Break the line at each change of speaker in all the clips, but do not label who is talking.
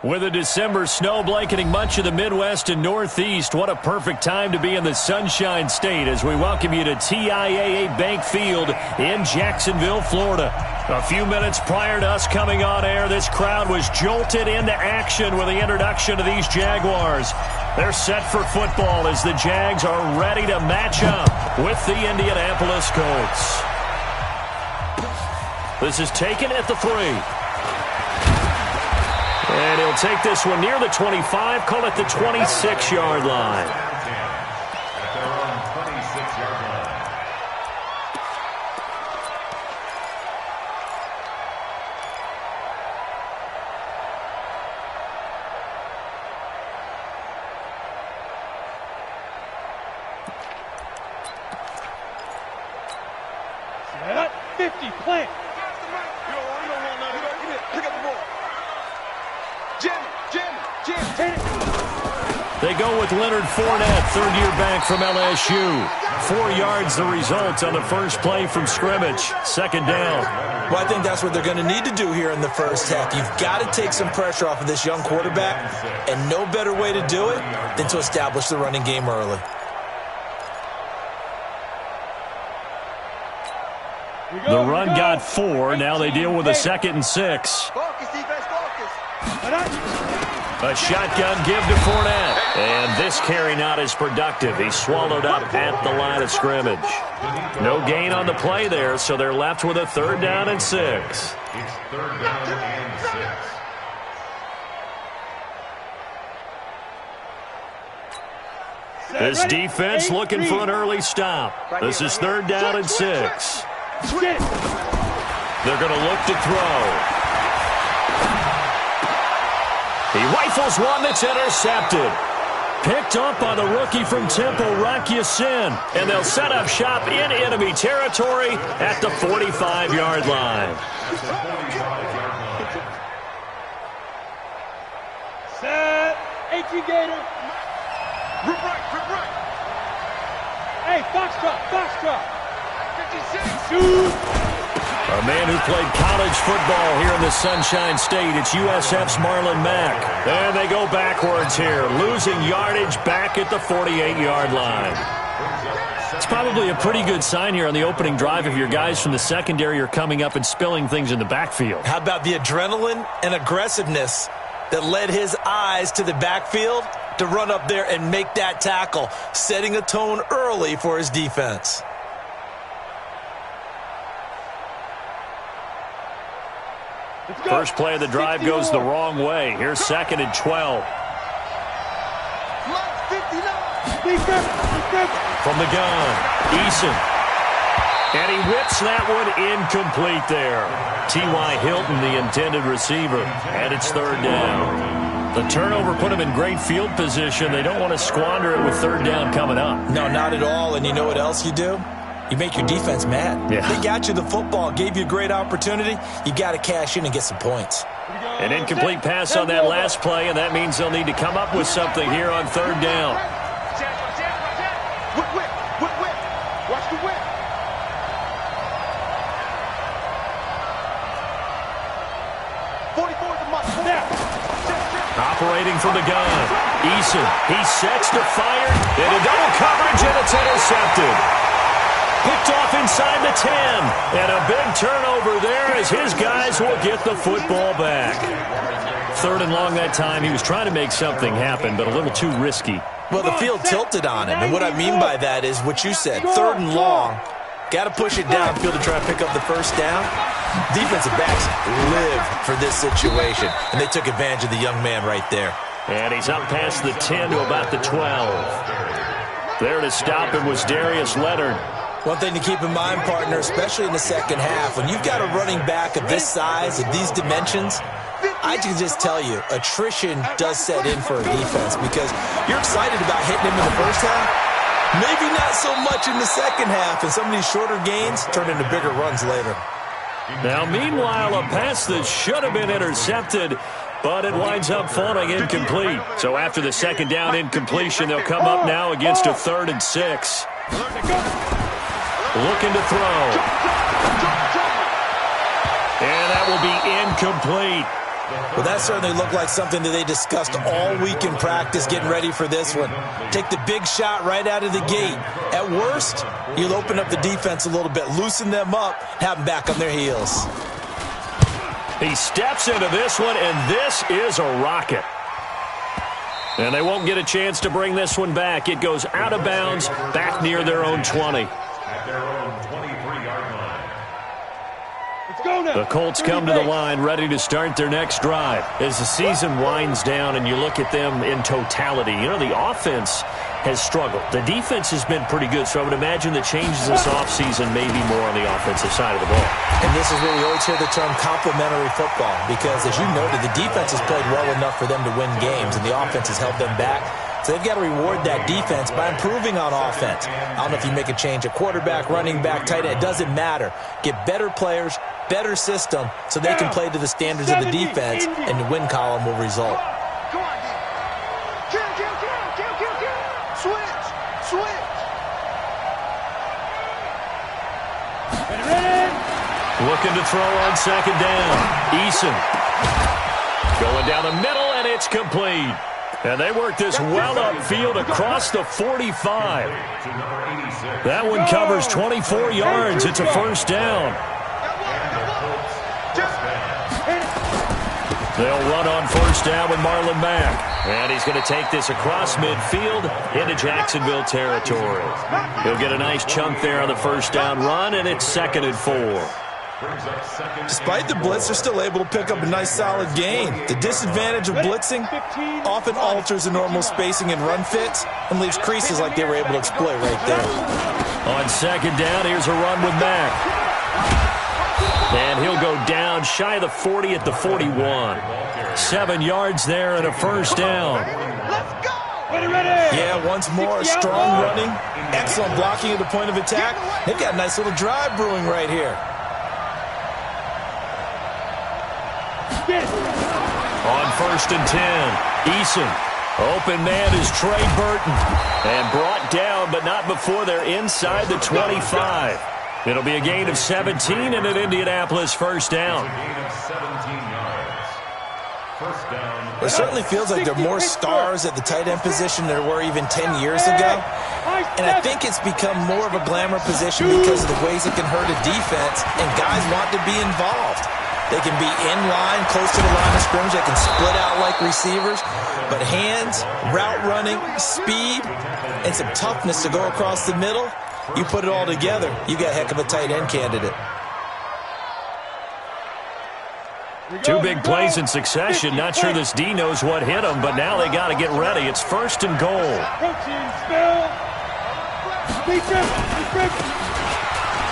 With a December snow blanketing much of the Midwest and Northeast, what a perfect time to be in the Sunshine State as we welcome you to TIAA Bank Field in Jacksonville, Florida. A few minutes prior to us coming on air, this crowd was jolted into action with the introduction of these Jaguars. They're set for football as the Jags are ready to match up with the Indianapolis Colts. This is taken at the 3. And he'll take this one near the 25, call it the 26-yard line.
At their own 26-yard line.
Set, 50, plant.
They go with Leonard Fournette, third-year back from LSU. 4 yards the result on the first play from scrimmage. Second down.
Well, I think that's what they're going to need to do here in the first half. You've got to take some pressure off of this young quarterback, and no better way to do it than to establish the running game early.
The run got 4. Now they deal with a 2nd and 6. A shotgun give to Fournette. And this carry not as productive. He's swallowed up at the line of scrimmage. No gain on the play there, so they're left with a 3rd down and 6.
It's 3rd down and 6.
This defense looking for an early stop. This is 3rd down and 6. They're going to look to throw. He rifles one that's intercepted. Picked up by the rookie from Temple, RakCi's. And they'll set up shop in enemy territory at the 45-yard line.
Set, 18 Gator.
Rip right.
Hey, Foxtrot.
56.
Shoot.
A man who played college football here in the Sunshine State. It's USF's Marlon Mack. And they go backwards here, losing yardage back at the 48-yard line. It's probably a pretty good sign here on the opening drive if your guys from the secondary are coming up and spilling things in the backfield.
How about the adrenaline and aggressiveness that led his eyes to the backfield to run up there and make that tackle, setting a tone early for his defense.
First play of the drive goes the wrong way. Here's 2nd and 12. From the gun, Eason. And he whips that one incomplete there. T.Y. Hilton, the intended receiver. And it's 3rd down. The turnover put him in great field position. They don't want to squander it with 3rd down coming up.
No, not at all. And you know what else you do? You make your defense mad.
Yeah.
They got you the football, gave you a great opportunity. You got to cash in and get some points.
An incomplete pass on that last play, and that means they'll need to come up with something here on 3rd down.
Whip. Watch the whip.
Operating from the gun. Eason, he sets to fire. Into double coverage, and it's intercepted. Picked off inside the 10. And a big turnover there as his guys will get the football back. 3rd and long that time. He was trying to make something happen, but a little too risky.
Well, the field tilted on him. And what I mean by that is what you said. 3rd and long. Got to push it downfield to try to pick up the first down. Defensive backs live for this situation. And they took advantage of the young man right there.
And he's up past the 10 to about the 12. There to stop him was Darius Leonard.
One thing to keep in mind, partner, especially in the second half, when you've got a running back of this size, of these dimensions, I can just tell you, attrition does set in for a defense because you're excited about hitting him in the first half. Maybe not so much in the second half, and some of these shorter gains turn into bigger runs later.
Now, meanwhile, a pass that should have been intercepted, but it winds up falling incomplete. So after the 2nd down incompletion, they'll come up now against a 3rd and 6. Looking to throw. And that will be incomplete.
Well, that certainly looked like something that they discussed all week in practice getting ready for this one. Take the big shot right out of the gate. At worst, you'll open up the defense a little bit, loosen them up, have them back on their heels.
He steps into this one, and this is a rocket. And they won't get a chance to bring this one back. It goes out of bounds, back near their own 20.
At their own 23-yard line.
Let's go now.
The Colts come to the line ready to start their next drive. As the season winds down and you look at them in totality, you know, the offense has struggled. The defense has been pretty good, so I would imagine the changes this offseason may be more on the offensive side of the ball.
And this is where we always hear the term complementary football because, as you noted, the defense has played well enough for them to win games, and the offense has held them back. So they've got to reward that defense by improving on offense. I don't know if you make a change at quarterback, running back, tight end. It doesn't matter. Get better players, better system, so they can play to the standards of the defense, and the win column will result.
Go on, D. Kill. Switch.
Ready.
Looking to throw on second down. Eason going down the middle, and it's complete. And they work this well upfield across the 45. That one covers 24 yards. It's a first down. They'll run on first down with Marlon Mack. And he's going to take this across midfield into Jacksonville territory. He'll get a nice chunk there on the first down run, and it's 2nd and 4.
Despite the blitz, they're still able to pick up a nice solid gain. The disadvantage of blitzing often alters the normal spacing and run fits and leaves creases like they were able to exploit right there.
On second down, here's a run with Mack. And he'll go down shy of the 40 at the 41. 7 yards there and a first down.
Let's go.
Ready.
Yeah, once more, strong running, excellent blocking at the point of attack. They've got a nice little drive brewing right here.
On first and 10, Eason. Open man is Trey Burton. And brought down, but not before they're inside the 25. It'll be a gain of 17 and an Indianapolis first down.
It certainly feels like there are more stars at the tight end position than there were even 10 years ago. And I think it's become more of a glamour position because of the ways it can hurt a defense, and guys want to be involved. They can be in line, close to the line of scrimmage. They can split out like receivers. But hands, route running, speed, and some toughness to go across the middle, you put it all together, you got a heck of a tight end candidate.
Two big plays in succession. Not sure this D knows what hit him, but now they got to get ready. It's first and goal.
Protein spill.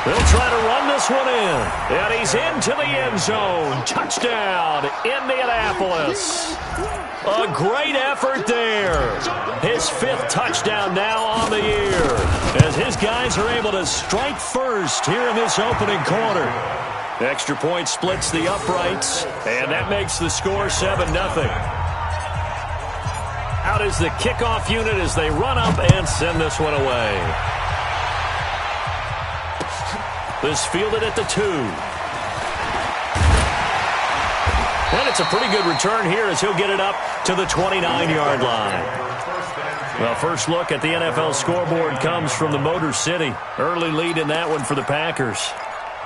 They'll try to run this one in. And he's into the end zone. Touchdown, Indianapolis. A great effort there. His 5th touchdown now on the year, as his guys are able to strike first here in this opening quarter. Extra point splits the uprights, and that makes the score 7-0. Out is the kickoff unit as they run up and send this one away. This fielded at the 2. And it's a pretty good return here as he'll get it up to the 29-yard line. Well, first look at the NFL scoreboard comes from the Motor City. Early lead in that one for the Packers.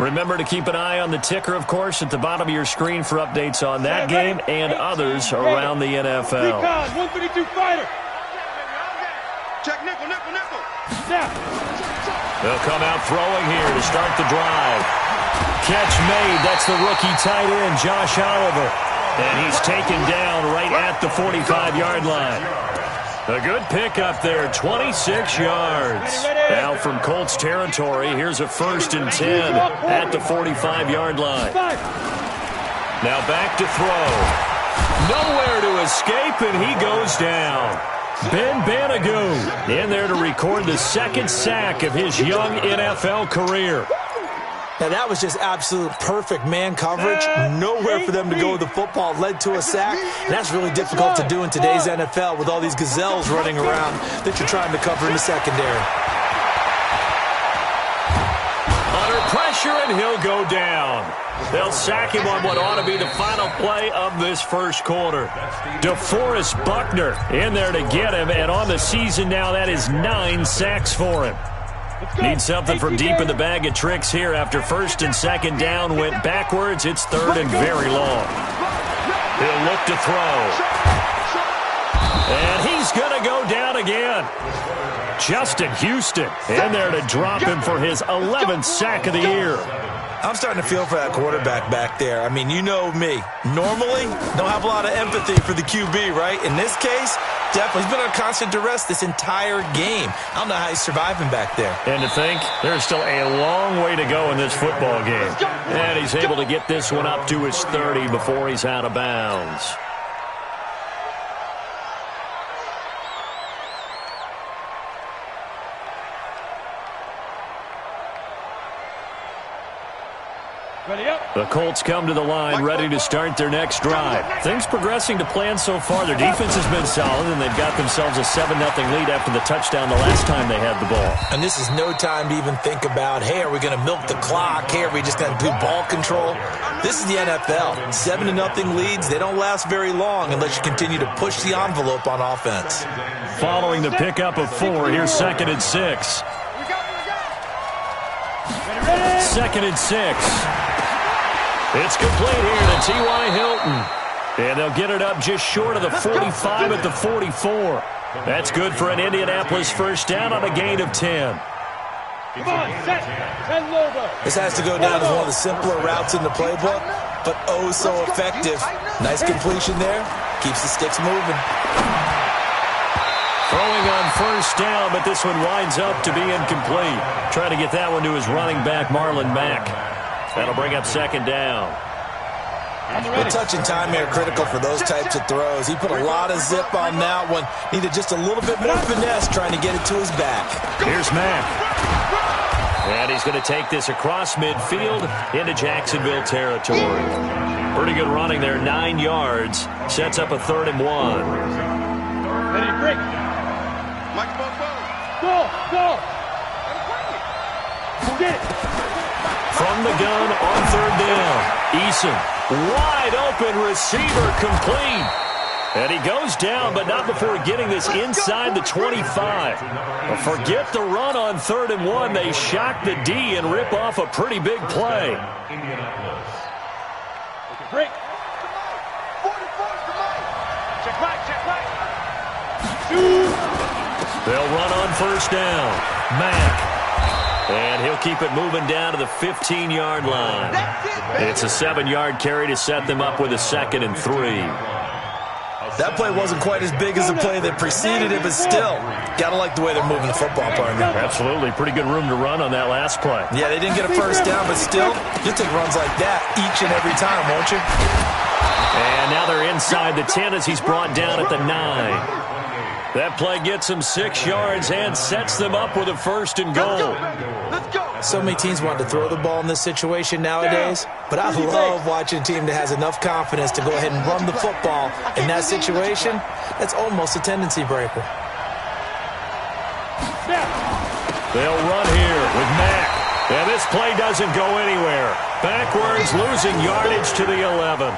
Remember to keep an eye on the ticker, of course, at the bottom of your screen for updates on that game and others around the NFL.
Recon, 152 fighter.
Check nickel.
Snap.
They'll come out throwing here to start the drive. Catch made. That's the rookie tight end, Josh Oliver. And he's taken down right at the 45-yard line. A good pickup there, 26 yards. Now from Colts territory, here's a first and 10 at the 45-yard line. Now back to throw. Nowhere to escape, and he goes down. Ben Banagou in there to record the 2nd sack of his young NFL career.
Now, that was just absolute perfect man coverage. Nowhere for them to go with the football. Led to a sack. And that's really difficult to do in today's NFL with all these gazelles running around that you're trying to cover in the secondary.
Under pressure. pressure, and he'll go down. They'll sack him on what ought to be the final play of this first quarter. DeForest Buckner in there to get him, and on the season now, that is 9 sacks for him. Need something from deep in the bag of tricks here. After first and second down went backwards, it's third and very long. He'll look to throw. And he's going to go down again. Justin Houston in there to drop him for his 11th sack of the year.
I'm starting to feel for that quarterback back there. I mean, you know me. Normally, don't have a lot of empathy for the QB, right? In this case, definitely. He's been under constant duress this entire game. I don't know how he's surviving back there.
And to think, there's still a long way to go in this football game. And he's able to get this one up to his 30 before he's out of bounds. The Colts come to the line, ready to start their next drive. Things progressing to plan so far. Their defense has been solid, and they've got themselves a 7-0 lead after the touchdown the last time they had the ball.
And this is no time to even think about, hey, are we going to milk the clock? Hey, are we just going to do ball control? This is the NFL. 7-0 leads, they don't last very long unless you continue to push the envelope on offense.
Following the pickup of 4, here's 2nd and 6. 2nd and 6. It's complete here to T.Y. Hilton. And they'll get it up just short of the 45 at the 44. That's good for an Indianapolis first down on a gain of 10.
Come on, set. 10 logo.
This has to go down as one of the simpler routes in the playbook, but oh so effective. Nice completion there. Keeps the sticks moving.
Throwing on first down, but this one winds up to be incomplete. Trying to get that one to his running back, Marlon Mack. That'll bring up 2nd down.
The touch and time here critical for those types of throws. He put a lot of zip on that one. Needed just a little bit more finesse trying to get it to his back.
Here's Mack. And he's going to take this across midfield into Jacksonville territory. Pretty good running there, 9 yards. Sets up a 3rd and 1.
Ready, break. Go. Get it.
From the gun on 3rd down. Eason, wide open receiver, complete. And he goes down, but not before getting this inside the 25. But forget the run on 3rd and 1. They shock the D and rip off a pretty big play.
Break.
Check back.
They'll run on first down. Mack. And he'll keep it moving down to the 15-yard line. It's a 7-yard carry to set them up with a 2nd and 3.
That play wasn't quite as big as the play that preceded it, but still, gotta like the way they're moving the football, partner.
Absolutely. Pretty good room to run on that last play.
Yeah, they didn't get a first down, but still, you'll take runs like that each and every time, won't you?
And now they're inside the 10 as he's brought down at the 9. That play gets them 6 yards and sets them up with a 1st and goal.
Let's go.
So many teams want to throw the ball in this situation nowadays, but I love watching a team that has enough confidence to go ahead and run the football. In that situation, that's almost a tendency breaker.
They'll run here with Mack. And this play doesn't go anywhere. Backwards, losing yardage to the 11.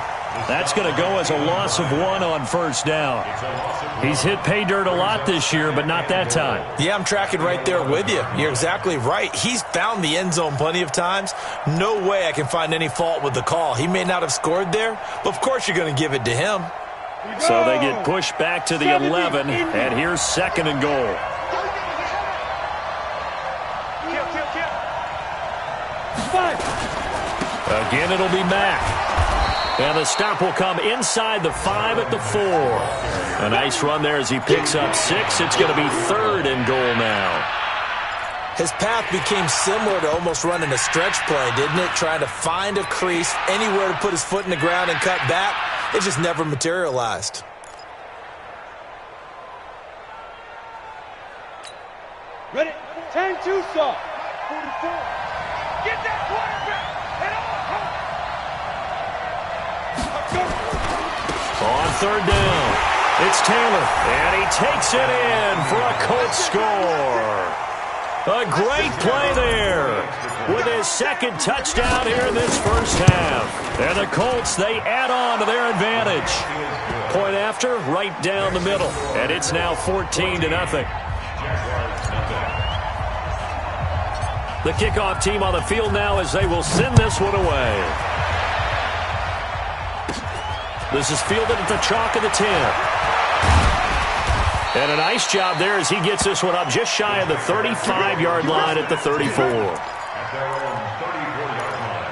That's going to go as a loss of 1 on first down. He's hit pay dirt a lot this year, but not that time.
Yeah, I'm tracking right there with you. You're exactly right. He's found the end zone plenty of times. No way I can find any fault with the call. He may not have scored there, but of course you're going to give it to him.
So they get pushed back to the 11, and here's 2nd and goal. Again, it'll be Mack. And the stop will come inside the 5 at the 4. A nice run there as he picks up 6. It's going to be 3rd and goal now.
His path became similar to almost running a stretch play, didn't it? Trying to find a crease, anywhere to put his foot in the ground and cut back. It just never materialized.
Ready? 10 Tucson. 44.
Get that quarterback.
On 3rd down, it's Taylor, and he takes it in for a Colts score. A great play there with his second touchdown here in this first half. And the Colts, they add on to their advantage. Point after, right down the middle. And it's now 14-0. The kickoff team on the field now as they will send this one away. This is fielded at the chalk of the 10. And a nice job there as he gets this one up just shy of the 35-yard line at the 34.
At their own 34-yard line.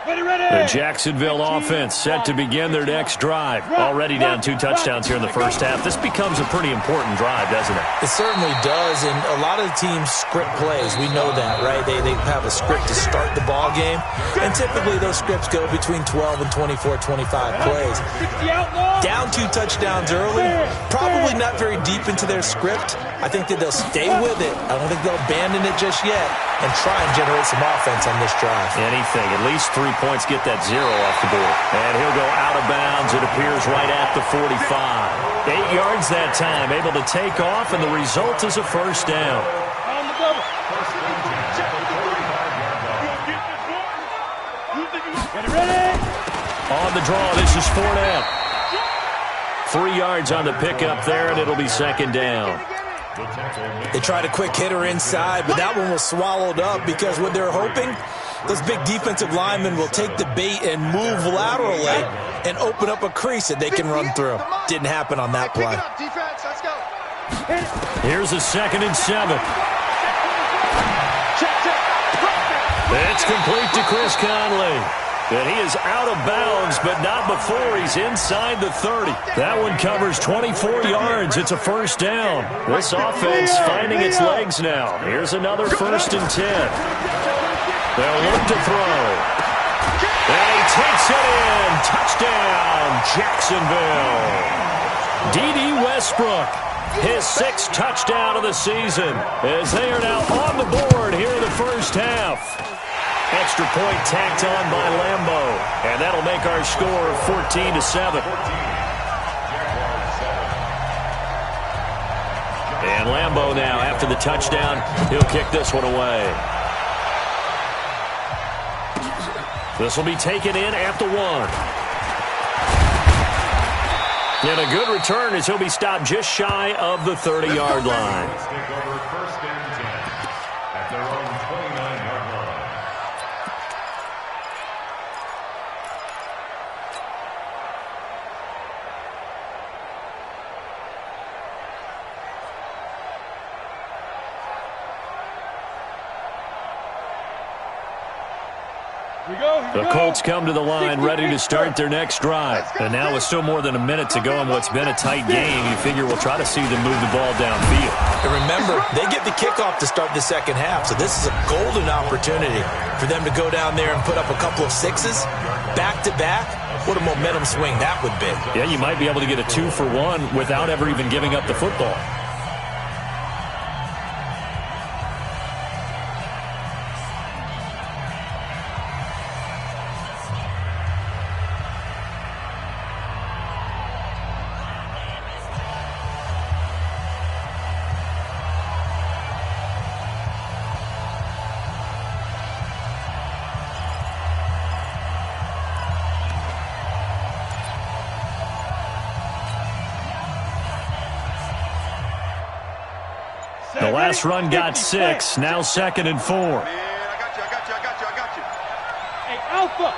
The Jacksonville offense set to begin their next drive. Already down 2 touchdowns here in the first half. This becomes a pretty important drive, doesn't it?
It certainly does, and a lot of the teams script plays. We know that, right? They have a script to start the ball game, and typically those scripts go between 12 and 24, 25 plays. Down 2 touchdowns early, probably not very deep into their script. I think that they'll stay with it. I don't think they'll abandon it just yet and try and generate some offense on this drive.
Anything, at least 3 points, get that 0 off the board. And he'll go out of bounds, it appears, right at the 45. 8 yards that time, able to take off, and the result is a first down.
On the double. Get it ready.
On the draw, this is Fournette. 3 yards on the pickup there, and it'll be second down.
They tried a quick hitter inside, but that one was swallowed up because what they're hoping, those big defensive linemen will take the bait and move laterally and open up a crease that they can run through. Didn't happen on that play.
Here's a 2nd and 7. It's complete to Chris Conley. And he is out of bounds, but not before he's inside the 30. That one covers 24 yards. It's a first down. This offense finding its legs now. Here's another 1st and 10. They'll look to throw. And he takes it in. Touchdown, Jacksonville. D.D. Westbrook, his 6th touchdown of the season, as they are now on the board here in the first half. Extra point tacked on by Lambo, and that'll make our score 14-7. And Lambo now, after the touchdown, he'll kick this one away. This will be taken in at the 1. And a good return as he'll be stopped just shy of the 30-yard line.
Take over 1st and 10 at their own 29-yard line.
The Colts come to the line ready to start their next drive. And now with still more than a minute to go in what's been a tight game, you figure we'll try to see them move the ball downfield.
And remember, they get the kickoff to start the second half, so this is a golden opportunity for them to go down there and put up a couple of 6s back-to-back. What a momentum swing that would be.
Yeah, you might be able to get a 2-for-1 without ever even giving up the football. The last run got 6, now 2nd and 4.
Man, I got you.
Hey, Alpha.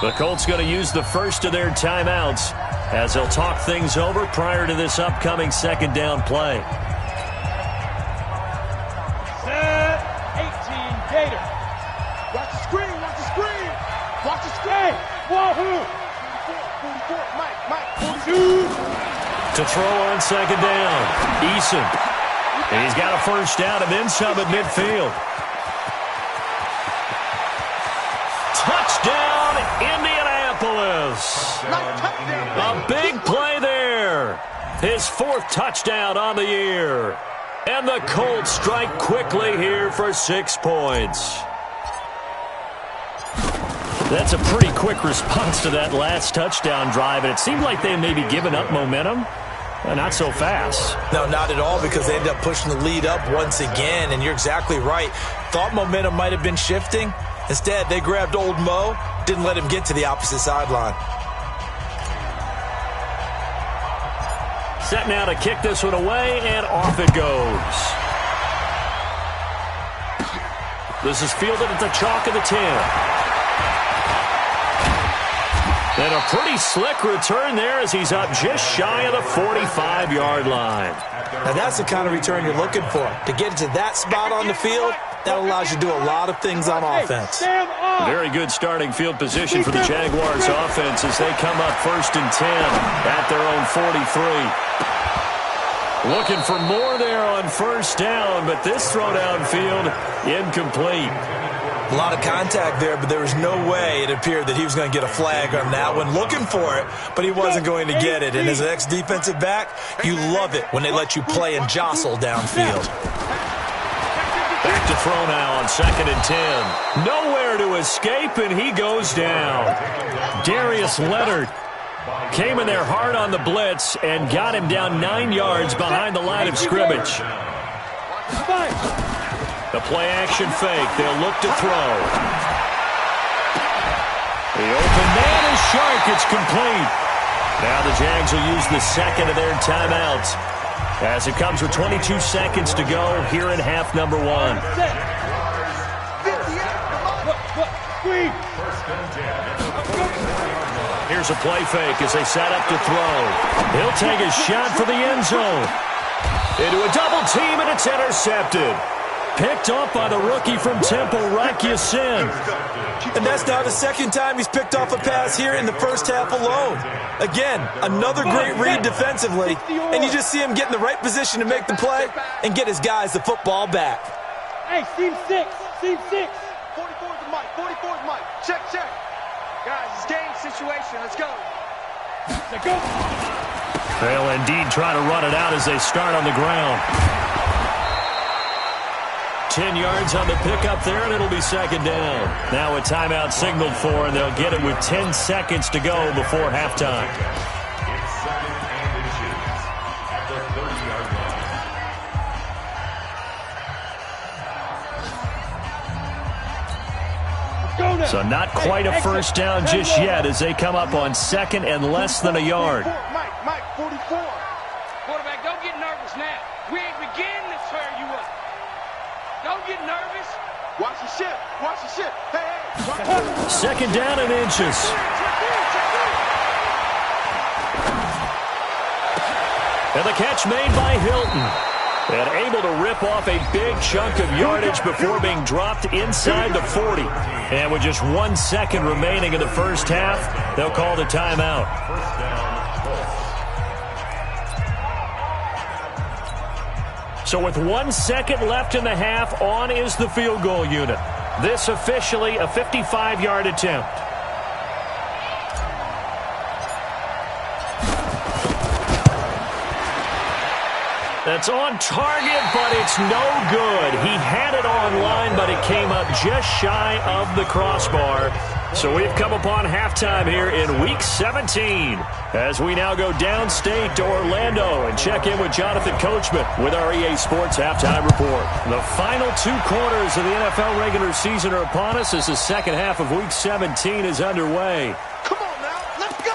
The Colts going to use the first of their timeouts as they'll talk things over prior to this upcoming 2nd down play.
Set. 18, Gator.
Watch the screen. Watch the
Hey, Wahoo.
44, Mike.
2.
To throw on 2nd down, Eason. And he's got a first down and then some at midfield. Touchdown, Indianapolis. A big play there. His 4th touchdown on the year. And the Colts strike quickly here for 6 points. That's a pretty quick response to that last touchdown drive, and it seemed like they may be giving up momentum. Not so fast.
No, not at all, because they ended up pushing the lead up once again, and you're exactly right. Thought momentum might have been shifting. Instead, they grabbed old Mo, didn't let him get to the opposite sideline.
Set now to kick this one away, and off it goes. This is fielded at the chalk of the 10. And a pretty slick return there as he's up just shy of the 45-yard line.
Now that's the kind of return you're looking for. To get to that spot on the field, that allows you to do a lot of things on offense.
Very good starting field position for the Jaguars offense as they come up 1st and 10 at their own 43. Looking for more there on 1st down, but this throw downfield incomplete.
A lot of contact there, but there was no way it appeared that he was going to get a flag on that one. Looking for it, but he wasn't going to get it. And as an ex-defensive back, you love it when they let you play and jostle downfield.
Back to throw now on 2nd and 10. Nowhere to escape, and he goes down. Darius Leonard came in there hard on the blitz and got him down 9 yards behind the line of scrimmage. The play-action fake. They'll look to throw. The open man is Shark. It's complete. Now the Jags will use the second of their timeouts as it comes with 22 seconds to go here in half number 1. Here's a play fake as they set up to throw. He'll take a shot for the end zone. Into a double team, and it's intercepted. Picked off by the rookie from Temple, RakCi's.
And that's now the second time he's picked off a pass here in the first half alone. Again, another great read defensively, and you just see him get in the right position to make the play and get his guys the football back.
Hey, seam 6.
44's the mic. 44's mic. Check. Guys, it's game situation. Let's go.
Let's go.
They'll indeed try to run it out as they start on the ground. 10 yards on the pickup there, and it'll be 2nd down. Now a timeout signaled for, and they'll get it with 10 seconds to go before halftime.
It's 2nd and inches at the 30-yard line.
So not quite a first down just yet as they come up on 2nd and less than a yard.
Mike, 44.
Quarterback, don't get nervous now. We ain't beginning to tear you up. Don't get nervous.
Watch the ship. Hey.
2nd down and inches. And the catch made by Hilton. And able to rip off a big chunk of yardage before being dropped inside the 40. And with just 1 second remaining in the first half, they'll call the timeout.
First down.
So with 1 second left in the half, on is the field goal unit. This officially a 55-yard attempt. That's on target, but it's no good. He had it on line, but it came up just shy of the crossbar. So we've come upon halftime here in Week 17 as we now go downstate to Orlando and check in with Jonathan Coachman with our EA Sports Halftime Report. The final 2 quarters of the NFL regular season are upon us as the second half of Week 17 is underway.
Come on now, let's go.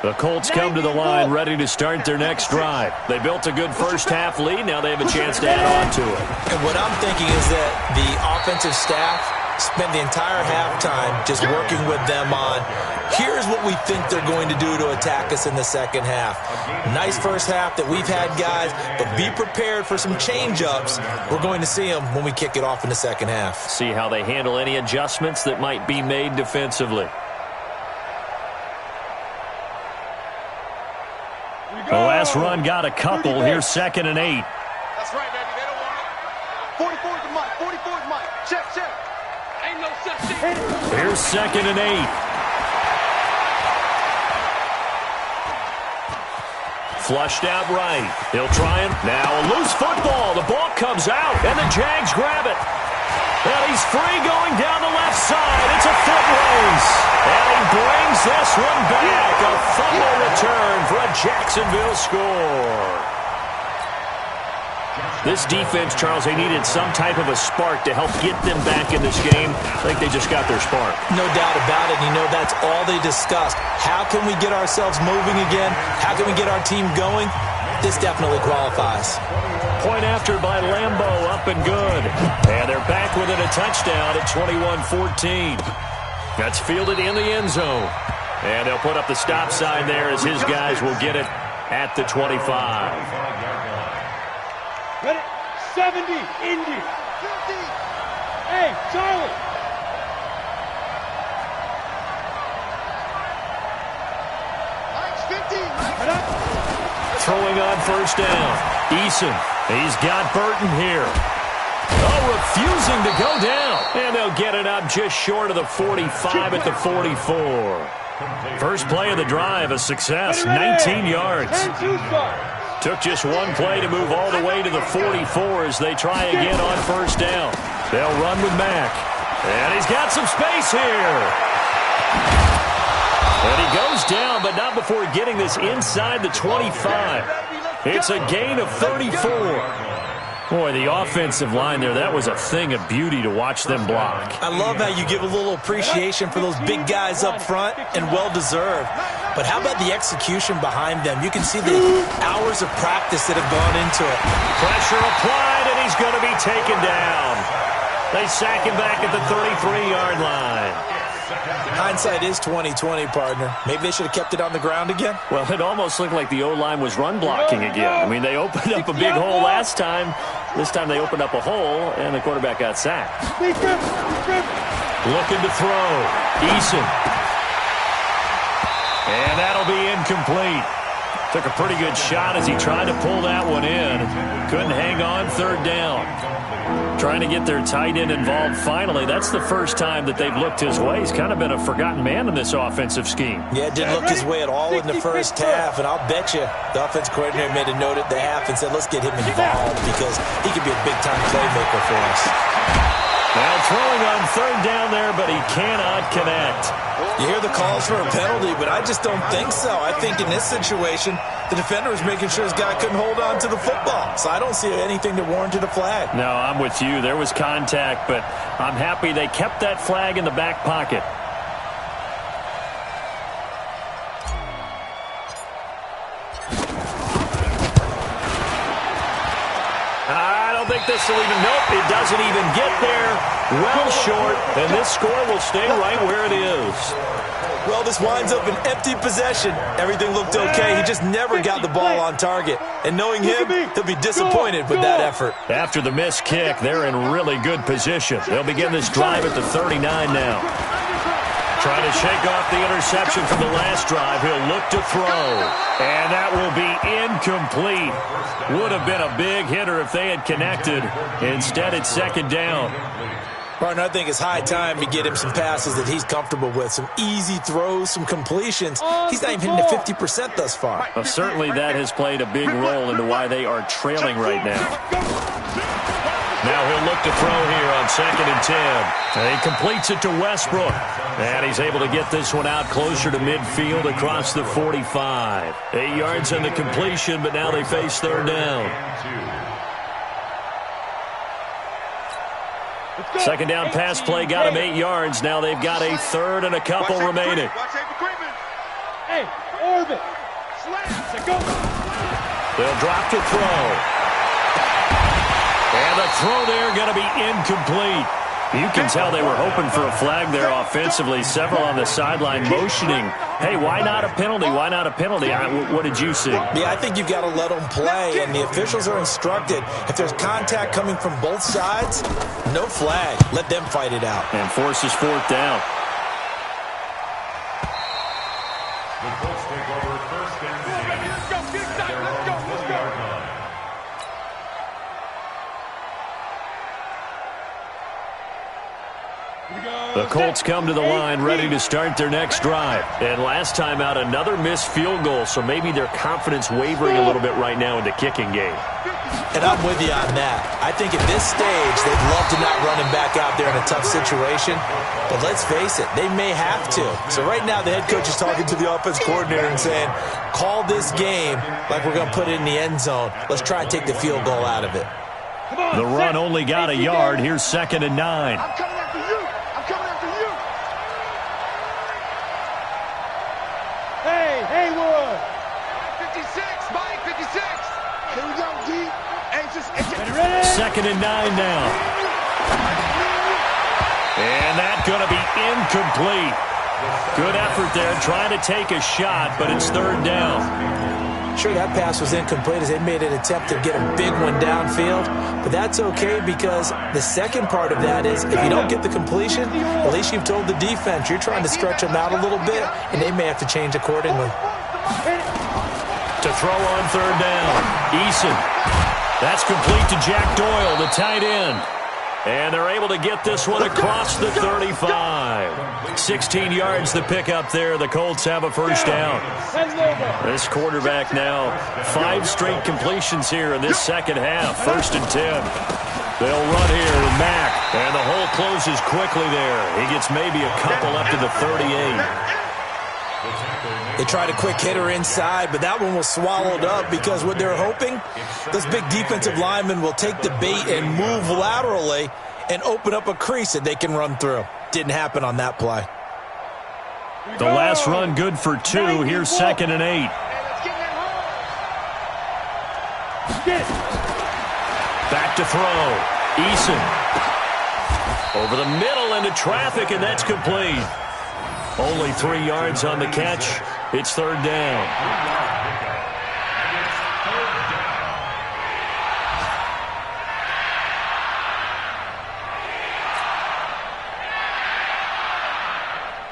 The Colts come to the line ready to start their next drive. They built a good first half lead. Now they have a chance to add on to it.
And what I'm thinking is that the offensive staff spent the entire halftime just working with them on, here's what we think they're going to do to attack us in the second half. Nice first half that we've had, guys, but be prepared for some change-ups. We're going to see them when we kick it off in the second half.
See how they handle any adjustments that might be made defensively. The last run got a couple. Here's 2nd and 8.
That's right, baby. They don't want it. 44's the mic. 44's mic. Check.
Ain't no such thing.
Here's 2nd and 8. Flushed out right. He'll try him. Now a loose football. The ball comes out, and the Jags grab it. And he's free going down the left side. It's a foot race. And he brings this one back. A fumble return for a Jacksonville score. This defense, Charles, they needed some type of a spark to help get them back in this game. I think they just got their spark.
No doubt about it. You know, that's all they discussed. How can we get ourselves moving again? How can we get our team going? This definitely qualifies.
Point after by Lambo, up and good. And they're back within a touchdown at 21-14. That's fielded in the end zone. And they'll put up the stop sign there as his guys will get it at the 25.
Ready? 70, Indy. 50. Hey, Charlie.
Mike's 50.
Throwing on first down. Eason. He's got Burton here. Oh, refusing to go down. And they'll get it up just short of the 45 at the 44. First play of the drive, a success, 19 yards. Took just one play to move all the way to the 44 as they try again on first down. They'll run with Mack. And he's got some space here. And he goes down, but not before getting this inside the 25. It's a gain of 34. Boy, the offensive line there, that was a thing of beauty to watch them block.
I love how you give a little appreciation for those big guys up front, and well-deserved. But how about the execution behind them? You can see the hours of practice that have gone into it.
Pressure applied, and he's going to be taken down. They sack him back at the 33-yard line.
Hindsight is 20/20, partner. Maybe they should have kept it on the ground again.
Well, it almost looked like the O-line was run blocking again. I mean, they opened up a big hole last time. This time they opened up a hole, and the quarterback got sacked. Looking to throw. Eason. And that'll be incomplete. Took a pretty good shot as he tried to pull that one in. Couldn't hang on third down. Trying to get their tight end involved finally. That's the first time that they've looked his way. He's kind of been a forgotten man in this offensive scheme.
Yeah, didn't look his way at all in the first half, and I'll bet you the offense coordinator made a note at the half and said, let's get him involved because he could be a big-time playmaker for us.
Now throwing on third down there, but he cannot connect.
You hear the calls for a penalty, but I just don't think so. I think in this situation, the defender was making sure his guy couldn't hold on to the football. So I don't see anything that warranted a flag.
No, I'm with you. There was contact, but I'm happy they kept that flag in the back pocket. I don't think this will even, nope, it doesn't even get there. Well short, and this score will stay right where it is.
Well, this winds up an empty possession. Everything looked okay. He just never got the ball on target. And knowing him, he'll be disappointed with that effort.
After the missed kick, they're in really good position. They'll begin this drive at the 39 now. Trying to shake off the interception from the last drive. He'll look to throw. And that will be incomplete. Would have been a big hitter if they had connected. Instead, it's second down.
Partner, I think it's high time to get him some passes that he's comfortable with. Some easy throws, some completions. He's not even hitting the 50% thus far.
Well, certainly that has played a big role into why they are trailing right now. Now he'll look to throw here on 2nd and 10. And he completes it to Westbrook. And he's able to get this one out closer to midfield across the 45. 8 yards on the completion, but now they face third down. Second down pass play got him 8 yards. Now they've got a third and a couple remaining.
Hey, orbit.
They'll drop to throw. And the throw there going to be incomplete. You can tell they were hoping for a flag there offensively. Several on the sideline motioning. Hey, why not a penalty? Why not a penalty? What did you see?
Yeah, I think you've got to let them play, and the officials are instructed. If there's contact coming from both sides, no flag. Let them fight it out.
And forces fourth down.
The Colts take over first and 10.
Let's go, get inside, let's go, let's go.
The Colts come to the line ready to start their next drive. And last time out, another missed field goal, so maybe their confidence wavering a little bit right now in the kicking game.
And I'm with you on that. I think at this stage, they'd love to not run him back out there in a tough situation. But let's face it, they may have to. So right now, the head coach is talking to the offense coordinator and saying, call this game like we're going to put it in the end zone. Let's try and take the field goal out of it.
The run only got a yard. Here's 2nd and 9.
I'm coming after you. I'm coming after you.
Hey, Haywood.
56, Mike, 56. Here we go, D.
Ready?
2nd and 9 now. And that's going to be incomplete. Good effort there, trying to take a shot, but it's 3rd down.
Sure, that pass was incomplete as they made an attempt to get a big one downfield, but that's okay because the second part of that is if you don't get the completion, at least you've told the defense you're trying to stretch them out a little bit, and they may have to change accordingly.
To throw on 3rd down, Eason. That's complete to Jack Doyle, the tight end. And they're able to get this one across the 35. 16 yards to pick up there. The Colts have a first down. This quarterback now, 5 straight completions here in this second half. 1st and 10. They'll run here with Mack. And the hole closes quickly there. He gets maybe a couple up to the 38.
They tried a quick hitter inside, but that one was swallowed up because what they're hoping, this big defensive lineman will take the bait and move laterally and open up a crease that they can run through. Didn't happen on that play.
The last run good for 2. Here's 2nd and 8. Back to throw. Eason. Over the middle into traffic, and that's complete. Only 3 yards on the catch. It's 3rd down.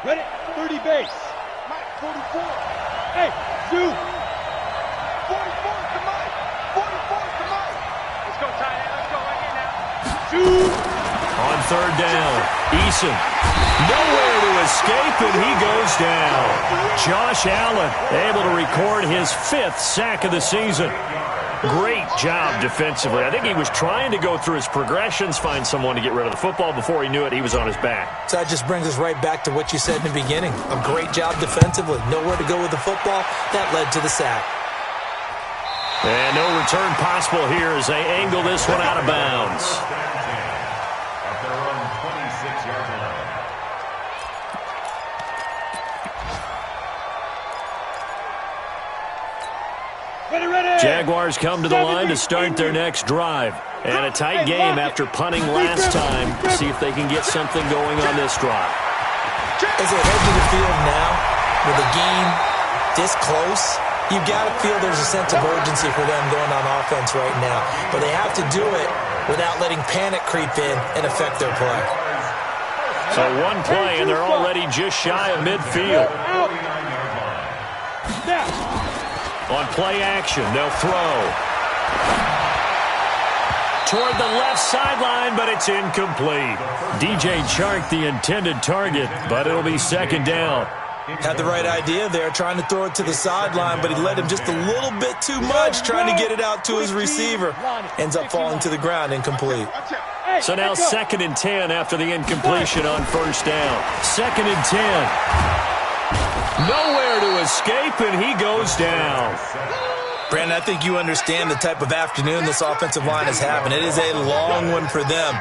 Ready? 30 base.
Mike, 44.
Hey, Zoo.
44 to Mike. 44 to Mike. Let's go, tight end. Let's go right here now.
Zoo.
On 3rd down, Eason. Nowhere to escape, and he goes down. Josh Allen able to record his 5th sack of the season. Great job defensively. I think he was trying to go through his progressions, find someone to get rid of the football. Before he knew it, he was on his back.
So that just brings us right back to what you said in the beginning. A great job defensively. Nowhere to go with the football. That led to the sack.
And no return possible here as they angle this one out of bounds.
At their own 26-yard line.
Ready.
Jaguars come to the line to start their next drive. And a tight game after punting last time. See if they can get something going on this drive.
As they head to the field now, with the game this close, you've got to feel there's a sense of urgency for them going on offense right now. But they have to do it without letting panic creep in and affect their play.
So one play, and they're already just shy of midfield. On play action, they'll throw. Toward the left sideline, but it's incomplete. DJ Chark, the intended target, but it'll be 2nd down.
Had the right idea there, trying to throw it to the sideline, but he let him just a little bit too much, trying to get it out to his receiver. Ends up falling to the ground, incomplete.
So now 2nd and 10 after the incompletion on 1st down. 2nd and 10. Nowhere to escape, and he goes down.
Brandon, I think you understand the type of afternoon this offensive line is having. It is a long one for them.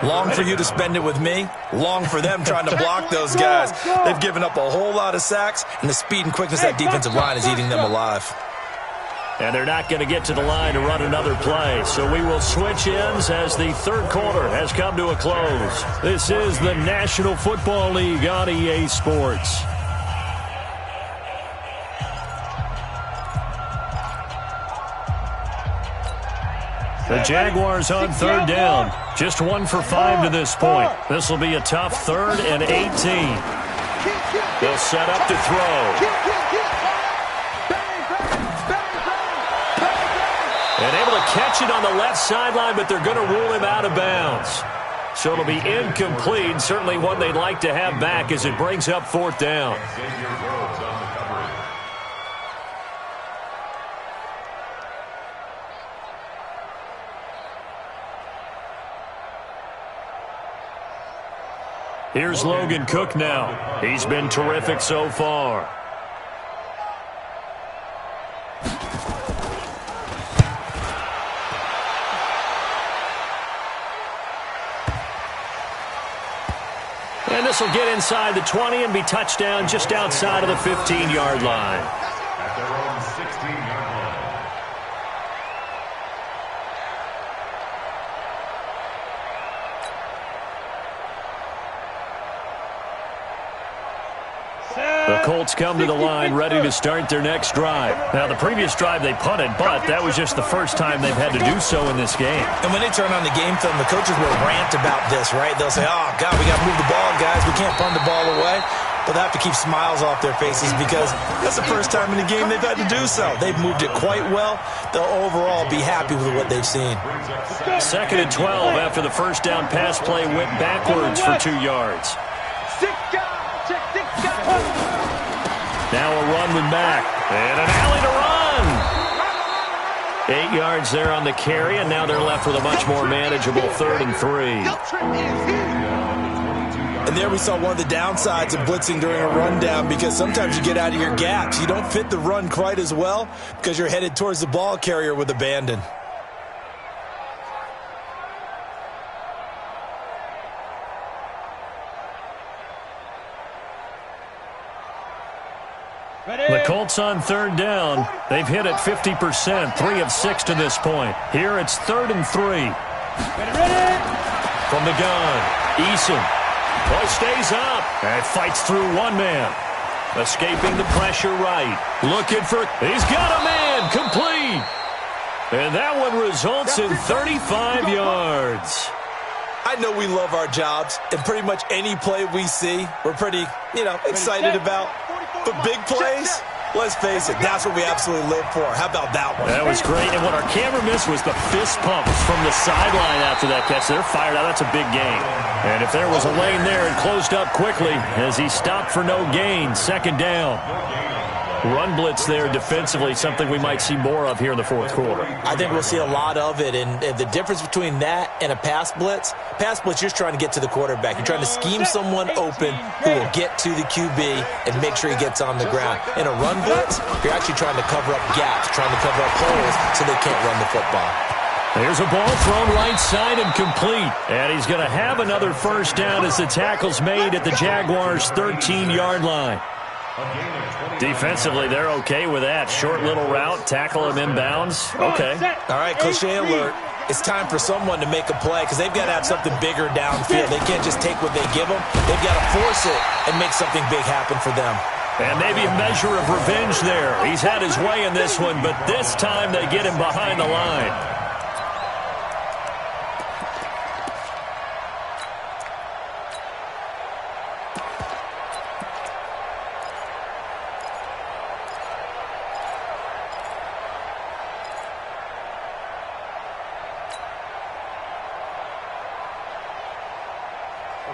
Long for you to spend it with me. Long for them trying to block those guys. They've given up a whole lot of sacks, and the speed and quickness of that defensive line is eating them alive.
And they're not going to get to the line to run another play. So we will switch ends as the 3rd quarter has come to a close. This is the National Football League on EA Sports. The Jaguars on 3rd down. Just 1 for 5 to this point. This will be a tough 3rd and 18. They'll set up to throw. And able to catch it on the left sideline, but they're going to rule him out of bounds. So So it'll be incomplete. Certainly one they'd like to have back as it brings up 4th down. Here's Logan Cook now. He's been terrific so far. And this will get inside the 20 and be touchdown just outside of the 15-yard line.
At their own 16-yard line.
The Colts come to the line ready to start their next drive. Now, the previous drive they punted, but that was just the first time they've had to do so in this game.
And when they turn on the game film, the coaches will rant about this, right? They'll say, oh, God, we got to move the ball, guys. We can't punt the ball away. But they have to keep smiles off their faces because that's the first time in the game they've had to do so. They've moved it quite well. They'll overall be happy with what they've seen.
2nd and 12 after the first down pass play went backwards for 2 yards. Now a run with Mack. And an alley to run. 8 yards there on the carry, and now they're left with a much more manageable 3rd and 3.
And there we saw one of the downsides of blitzing during a rundown because sometimes you get out of your gaps. You don't fit the run quite as well because you're headed towards the ball carrier with abandon.
The Colts on 3rd down. They've hit it 50%, 3 of 6 to this point. Here it's 3rd and 3. From the gun, Eason. Boy stays up and fights through one man. Escaping the pressure right. Looking for, he's got a man, complete. And that one results in 35 yards.
I know we love our jobs, and pretty much any play we see, we're pretty, excited about. But big plays, let's face it, that's what we absolutely live for. How about that one?
That was great, and what our camera missed was the fist pumps from the sideline after that catch. They're fired out. That's a big gain. And if there was a lane there, it closed up quickly as he stopped for no gain. 2nd down. Run blitz there defensively, something we might see more of here in the 4th quarter.
I think we'll see a lot of it, and the difference between that and a pass blitz, you're just trying to get to the quarterback. You're trying to scheme someone open who will get to the QB and make sure he gets on the ground. In a run blitz, you're actually trying to cover up gaps, trying to cover up holes so they can't run the football.
There's a ball thrown right side and complete. And he's going to have another 1st down as the tackle's made at the Jaguars' 13-yard line. Defensively, they're okay with that. Short little route, tackle him inbounds. Okay.
All right, cliche alert. It's time for someone to make a play because they've got to have something bigger downfield. They can't just take what they give them. They've got to force it and make something big happen for them.
And maybe a measure of revenge there. He's had his way in this one, but this time they get him behind the line.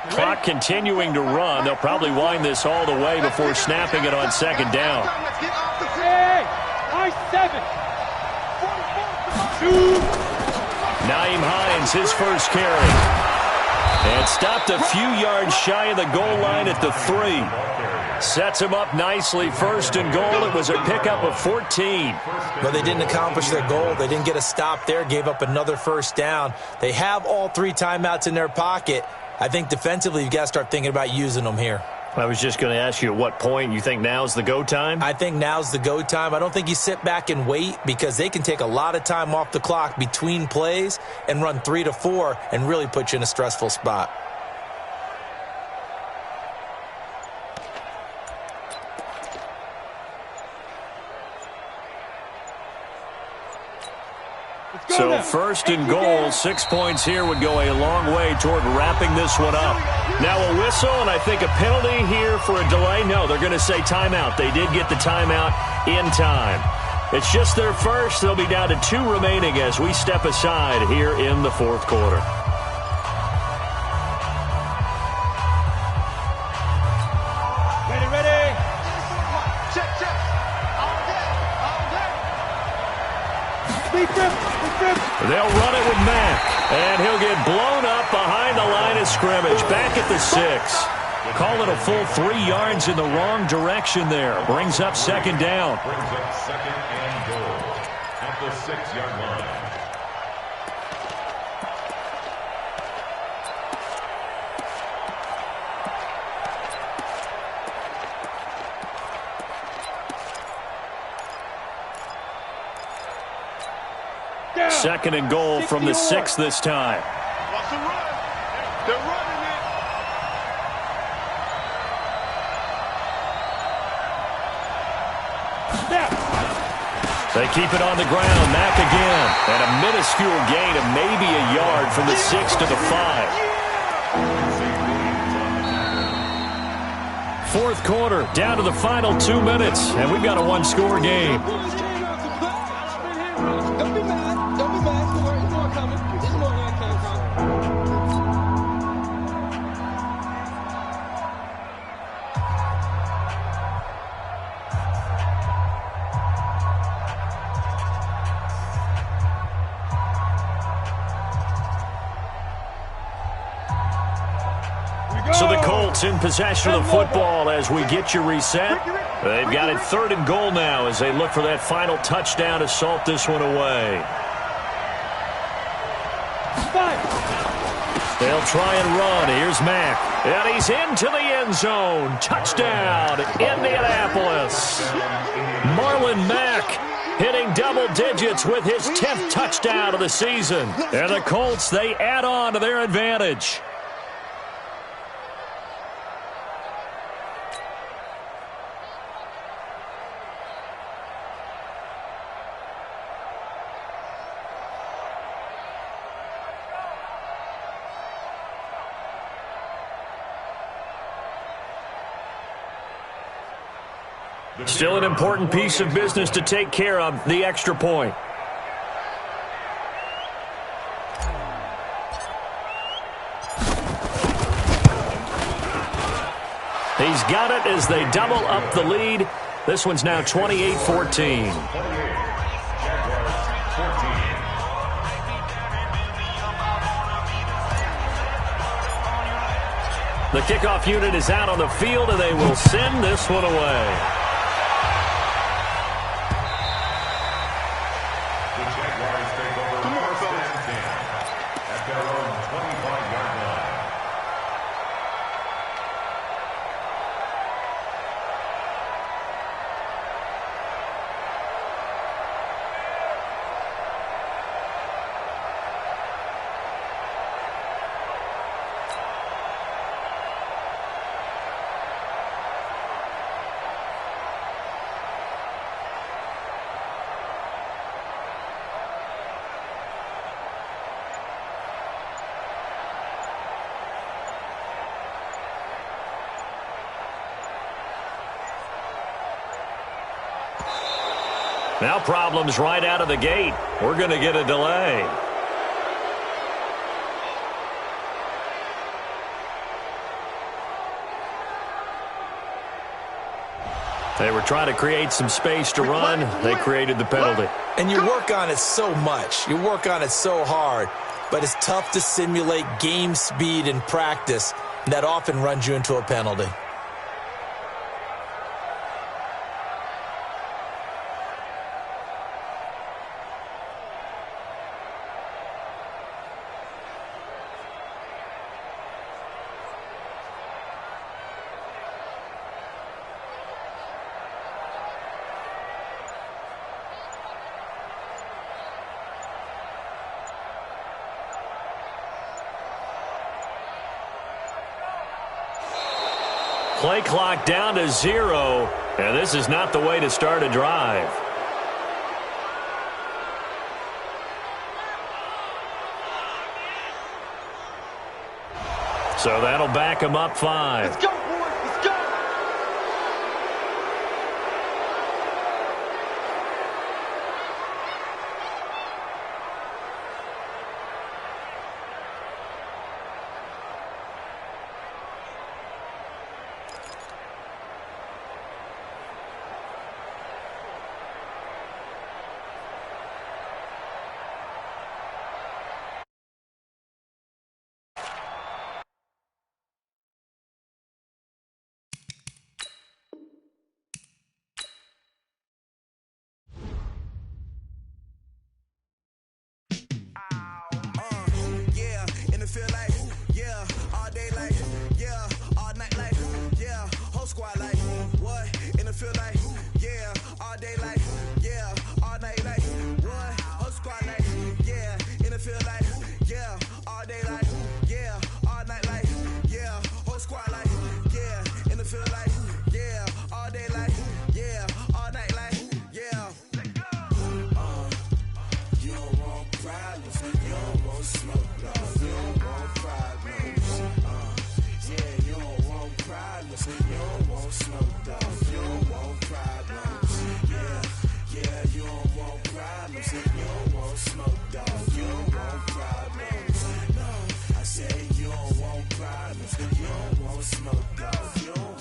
Clock continuing to run. They'll probably wind this all the way before snapping it on 2nd down.
Hey, I-7.
Naeem Hines, his first carry. And stopped a few yards shy of the goal line at the 3. Sets him up nicely. 1st and goal. It was a pickup of 14.
But they didn't accomplish their goal. They didn't get a stop there. Gave up another 1st down. They have all 3 timeouts in their pocket. I think defensively, you've got to start thinking about using them here.
I was just going to ask you at what point you think now's the go time?
I think now's the go time. I don't think you sit back and wait because they can take a lot of time off the clock between plays and run 3 to 4 and really put you in a stressful spot.
So 1st and goal, 6 points here would go a long way toward wrapping this one up. Now a whistle and I think a penalty here for a delay. No, they're going to say timeout. They did get the timeout in time. It's just their first. They'll be down to 2 remaining as we step aside here in the 4th quarter. They'll run it with Mack, and he'll get blown up behind the line of scrimmage, back at the 6. Call it a full 3 yards in the wrong direction there. Brings up second down.
Brings up second and goal at the 6-yard line.
Second and goal from the 6 this time.
Watch the run. They're running it.
They keep it on the ground. Mack again. And a minuscule gain of maybe a yard from the 6 to the 5. Fourth quarter, down to the final 2 minutes, and we've got a one-score game. So the Colts in possession of the football as we get you reset. They've got it 3rd and goal now as they look for that final touchdown to salt this one away. They'll try and run. Here's Mack. And he's into the end zone. Touchdown, Indianapolis. Marlon Mack hitting double digits with his 10th touchdown of the season. And the Colts, they add on to their advantage. Still an important piece of business to take care of, the extra point. He's got it as they double up the lead. This one's now 28-14. The kickoff unit is out on the field, and they will send this one away. Now problems right out of the gate. We're going to get a delay. They were trying to create some space to run. They created the penalty.
And you work on it so much. You work on it so hard. But it's tough to simulate game speed in practice. And that often runs you into a penalty.
Play clock down to 0, and this is not the way to start a drive. So that'll back him up 5.
Let's go, boys. Let's go.
feel like, yeah, all day like, yeah, all night like, yeah, whole squad like, what? In the field like, yeah, all day like, yeah, all night like, what? Whole squad like, yeah, in the field like, yeah, all day like, yeah, all night like, yeah, whole squad like, yeah, in the field like, yeah, all day like, yeah, all night like, yeah. You don't want problems, you don't want smoke, dog. You don't want problems. Yeah, you don't want problems, you don't want smoke, dog. You don't want problems. Yeah, you don't want problems, you don't want smoke, dog. You don't want problems. No, I say you don't want problems, you don't want smoke, dog. You don't